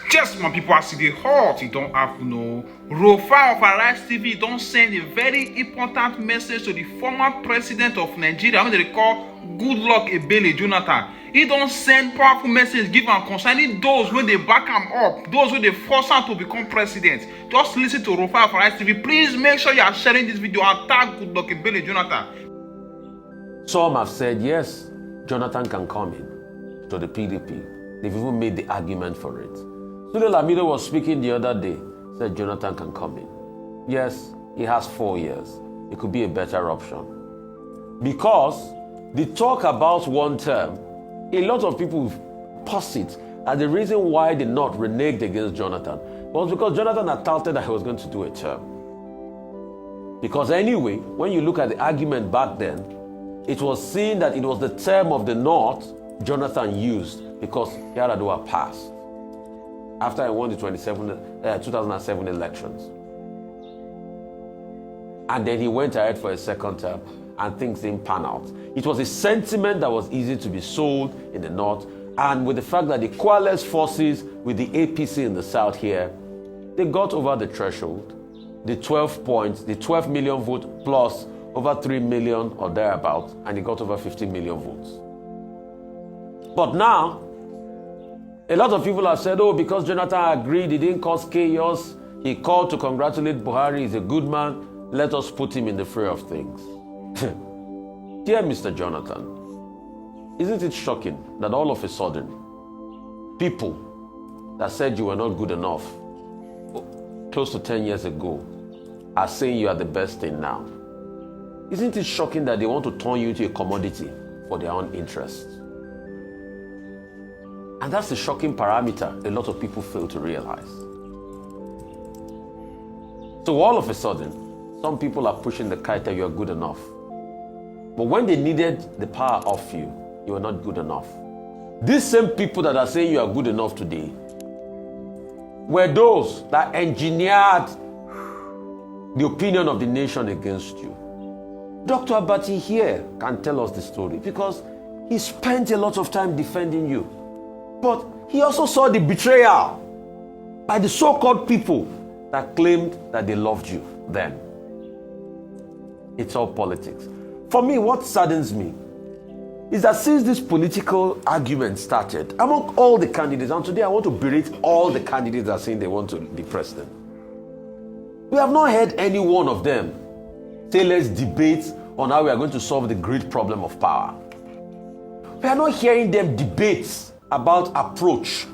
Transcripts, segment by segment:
Just my people, as they hot, you don't have no. Rufai of Arise TV don't send a very important message to the former president of Nigeria, who they call Goodluck Ebele Jonathan. He don't send powerful message give am concerning those when they back him up, those when they force him to become president. Just listen to Rufai of Arise TV. Please make sure you are sharing this video and tag Goodluck Ebele Jonathan. Some have said yes, Jonathan can come in to the PDP. They've even made the argument for it. Sule Lamido was speaking the other day, said Jonathan can come in. Yes, he has 4 years. It could be a better option. Because the talk about one term, a lot of people posit as the reason why they not reneged against Jonathan was because Jonathan had touted that he was going to do a term. Because anyway, when you look at the argument back then, it was seen that it was the term of the North Jonathan used because Yar'Adua passed after he won the 2007 elections. And then he went ahead for a second term and things didn't pan out. It was a sentiment that was easy to be sold in the North, and with the fact that the coalesced forces with the APC in the South here, they got over the threshold, the 12 points, the 12 million vote plus over 3 million or thereabouts, and he got over 50 million votes. But now, a lot of people have said, oh, because Jonathan agreed, he didn't cause chaos, he called to congratulate Buhari, he's a good man, let us put him in the fray of things. Dear Mr. Jonathan, isn't it shocking that all of a sudden, people that said you were not good enough close to 10 years ago are saying you are the best thing now? Isn't it shocking that they want to turn you into a commodity for their own interests? And that's the shocking parameter a lot of people fail to realize. So all of a sudden, some people are pushing the kite that you are good enough. But when they needed the power off you, you were not good enough. These same people that are saying you are good enough today were those that engineered the opinion of the nation against you. Dr. Abatti here can tell us the story because he spent a lot of time defending you. But he also saw the betrayal by the so-called people that claimed that they loved you then. It's all politics. For me, what saddens me is that since this political argument started among all the candidates, and today I want to berate all the candidates that are saying they want to be president, we have not heard any one of them say let's debate on how we are going to solve the great problem of power. We are not hearing them debate about approach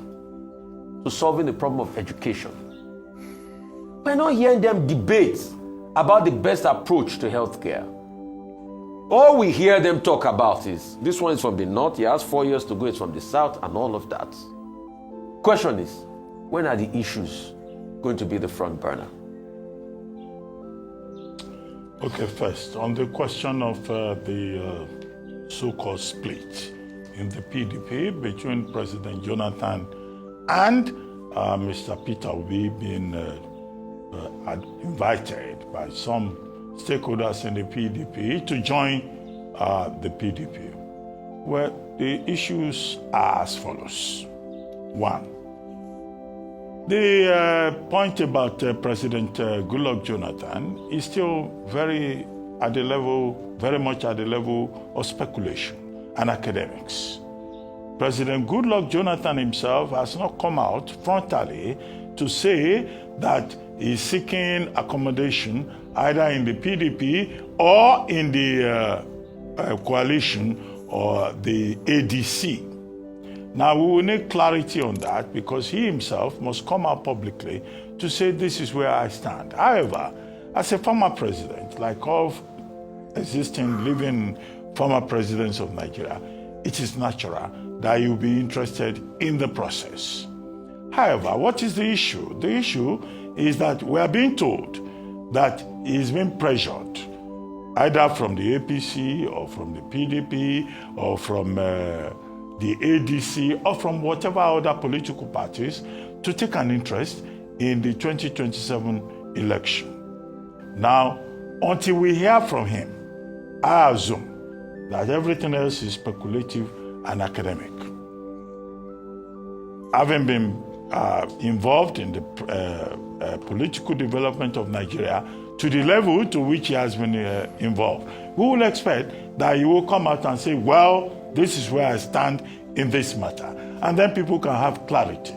to solving the problem of education. We're not hearing them debate about the best approach to healthcare. All we hear them talk about is, this one is from the North, he has 4 years to go, it's from the South, and all of that. Question is, when are the issues going to be the front burner? Okay, first, on the question of the so-called split in the PDP between President Jonathan and Mr. Peter Obi being invited by some stakeholders in the PDP to join the PDP. Well, the issues are as follows. One, the point about President Goodluck Jonathan is still very much at the level of speculation and academics. President Goodluck Jonathan himself has not come out frontally to say that he's seeking accommodation either in the PDP or in the coalition or the ADC. Now, we will need clarity on that because he himself must come out publicly to say this is where I stand. However, as a former president, like all existing living former presidents of Nigeria, it is natural that you'll be interested in the process. However, what is the issue? The issue is that we are being told that he's been pressured, either from the APC or from the PDP or from the ADC or from whatever other political parties to take an interest in the 2027 election. Now, until we hear from him, I assume that everything else is speculative and academic. Having been involved in the political development of Nigeria to the level to which he has been involved. We will expect that he will come out and say, well, this is where I stand in this matter. And then people can have clarity.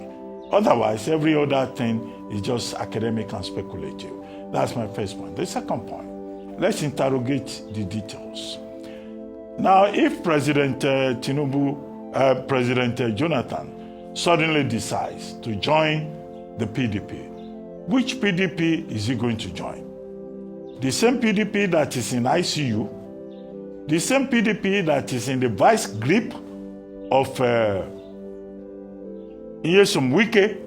Otherwise, every other thing is just academic and speculative. That's my first point. The second point, let's interrogate the details. Now, if President President Jonathan suddenly decides to join the PDP, which PDP is he going to join? The same PDP that is in ICU, the same PDP that is in the vice grip of Nyesom Wike,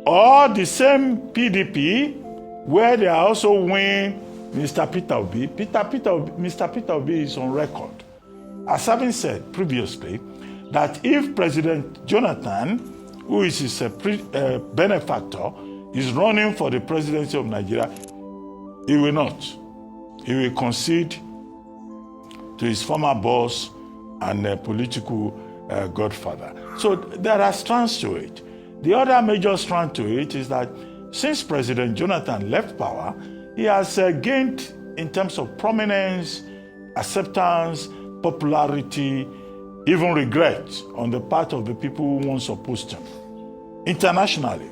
or the same PDP where they are also winning Mr. Peter Obi. Mr. Peter Obi is on record as having said previously that if President Jonathan, who is his benefactor, is running for the presidency of Nigeria, he will not. He will concede to his former boss and political godfather. So there are strands to it. The other major strand to it is that since President Jonathan left power, he has gained in terms of prominence, acceptance, popularity, even regret on the part of the people who once opposed him. Internationally,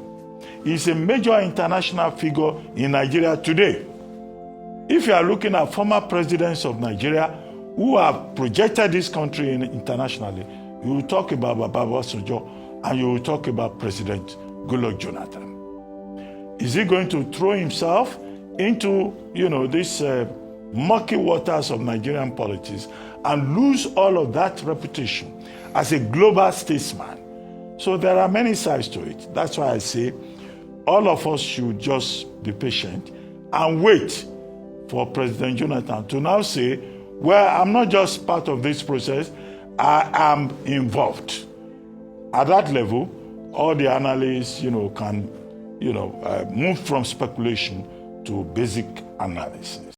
he is a major international figure in Nigeria today. If you are looking at former presidents of Nigeria who have projected this country internationally, you will talk about Baba Obasanjo and you will talk about President Goodluck Jonathan. Is he going to throw himself into, these murky waters of Nigerian politics and lose all of that reputation as a global statesman? So there are many sides to it. That's why I say all of us should just be patient and wait for President Jonathan to now say, well, I'm not just part of this process, I am involved. At that level, all the analysts, can, move from speculation to basic analysis.